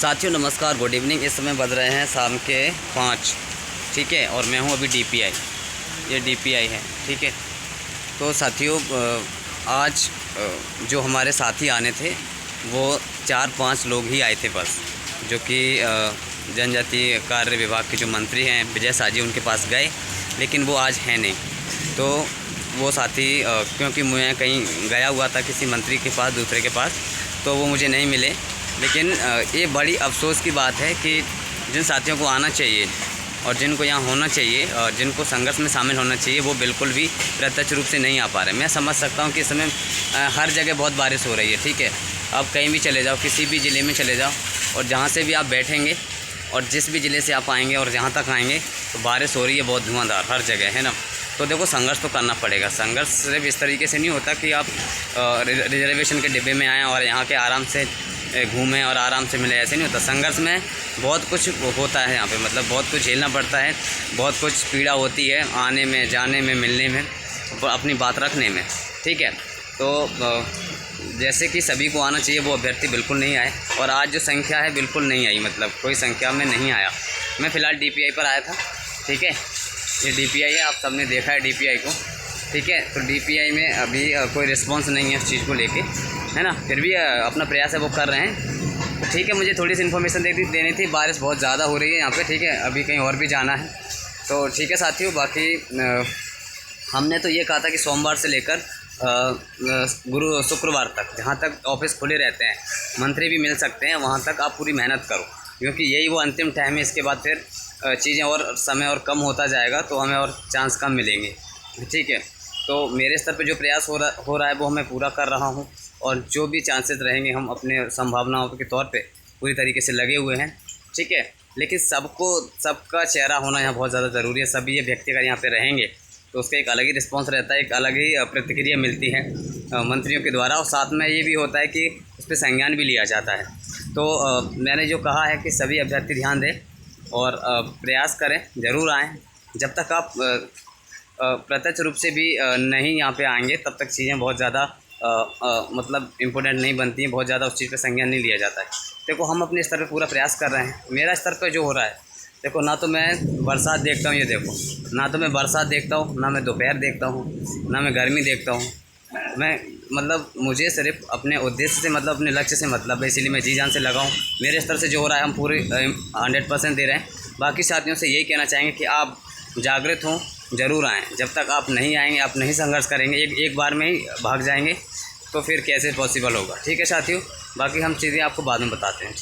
साथियों नमस्कार, good evening. इस समय बज रहे हैं शाम के 5, ठीक है। और मैं हूं अभी DPI, ये DPI है, ठीक है। तो साथियों आज जो हमारे साथी आने थे वो 4-5 लोग ही आए थे बस, जो कि जनजातीय कार्य विभाग के जो मंत्री हैं विजय शाह जी, उनके पास गए, लेकिन वो आज हैं नहीं। तो वो साथी क्योंकि मैं कहीं गया हुआ था किसी मंत्री के पास, दूसरे के पास, तो वो मुझे नहीं मिले। लेकिन ये बड़ी अफसोस की बात है कि जिन साथियों को आना चाहिए और जिनको यहाँ होना चाहिए और जिनको संघर्ष में शामिल होना चाहिए, वो बिल्कुल भी प्रत्यक्ष रूप से नहीं आ पा रहे। मैं समझ सकता हूँ कि इस समय हर जगह बहुत बारिश हो रही है, ठीक है। आप कहीं भी चले जाओ, किसी भी ज़िले में चले जाओ, और जहाँ से भी आप बैठेंगे और जिस भी ज़िले से आप आएँगे और जहाँ तक आएँगे तो बारिश हो रही है बहुत धुआंधार हर जगह, है ना। तो देखो, संघर्ष तो करना पड़ेगा। संघर्ष सिर्फ इस तरीके से नहीं होता कि आप रिजर्वेशन के डिब्बे में आएँ और यहाँ के आराम से घूमें और आराम से मिले, ऐसे नहीं होता। संघर्ष में बहुत कुछ होता है यहाँ पे, मतलब बहुत कुछ झेलना पड़ता है, बहुत कुछ पीड़ा होती है आने में, जाने में, मिलने में, अपनी बात रखने में, ठीक है। तो जैसे कि सभी को आना चाहिए, वो अभ्यर्थी बिल्कुल नहीं आए, और आज जो संख्या है बिल्कुल नहीं आई, मतलब कोई संख्या में नहीं आया। मैं फ़िलहाल DPI पर आया था, ठीक है। ये DPI है, आप सबने देखा है DPI को, ठीक है। तो DPI में अभी कोई रिस्पॉन्स नहीं है इस चीज़ को लेके, है ना। फिर भी अपना प्रयास है वो कर रहे हैं, तो ठीक है। मुझे थोड़ी सी इन्फॉर्मेशन देनी थी। बारिश बहुत ज़्यादा हो रही है यहाँ पे, ठीक है। अभी कहीं और भी जाना है, तो ठीक है साथियों। बाकी हमने तो ये कहा था कि सोमवार से लेकर शुक्रवार तक, जहाँ तक ऑफिस खुले रहते हैं, मंत्री भी मिल सकते हैं, वहाँ तक आप पूरी मेहनत करो, क्योंकि यही वो अंतिम टाइम है। इसके बाद फिर चीज़ें और समय और कम होता जाएगा, तो हमें और चांस कम मिलेंगे, ठीक है। तो मेरे स्तर पे जो प्रयास हो रहा है वो मैं पूरा कर रहा हूँ, और जो भी चांसेस रहेंगे हम अपने संभावनाओं के तौर पे पूरी तरीके से लगे हुए हैं, ठीक है। लेकिन सबका चेहरा होना यहाँ बहुत ज़्यादा ज़रूरी है। सभी ये व्यक्ति अगर यहाँ पे रहेंगे तो उसका एक अलग ही रिस्पॉन्स रहता है, एक अलग ही प्रतिक्रिया मिलती है मंत्रियों के द्वारा, और साथ में ये भी होता है कि उस पर संज्ञान भी लिया जाता है। तो मैंने जो कहा है कि सभी अभ्यर्थी ध्यान दें और प्रयास करें, ज़रूर आएँ। जब तक आप प्रत्यक्ष रूप से भी नहीं यहाँ पे आएंगे, तब तक चीज़ें बहुत ज़्यादा मतलब इम्पोर्टेंट नहीं बनती हैं, बहुत ज़्यादा उस चीज़ पे संज्ञान नहीं लिया जाता है। देखो, हम अपने स्तर पे पूरा प्रयास कर रहे हैं। मेरा स्तर पे जो हो रहा है, देखो, ना तो मैं बरसात देखता हूँ, ये देखो, ना तो मैं बरसात देखता हूँ, ना मैं दोपहर देखता हूँ, ना मैं गर्मी देखता हूँ। मैं मतलब मुझे सिर्फ अपने उद्देश्य से मतलब अपने लक्ष्य से मतलब है, इसीलिए मैं जी जान से लगा हूँ। मेरे स्तर से जो हो रहा है हम पूरे 100% दे रहे हैं। बाकी साथियों से यही कहना चाहेंगे कि आप जागृत हों, ज़रूर आएँ। जब तक आप नहीं आएंगे, आप नहीं संघर्ष करेंगे, एक बार में ही भाग जाएंगे, तो फिर कैसे पॉसिबल होगा, ठीक है साथियों। बाकी हम चीज़ें आपको बाद में बताते हैं, ठीक है।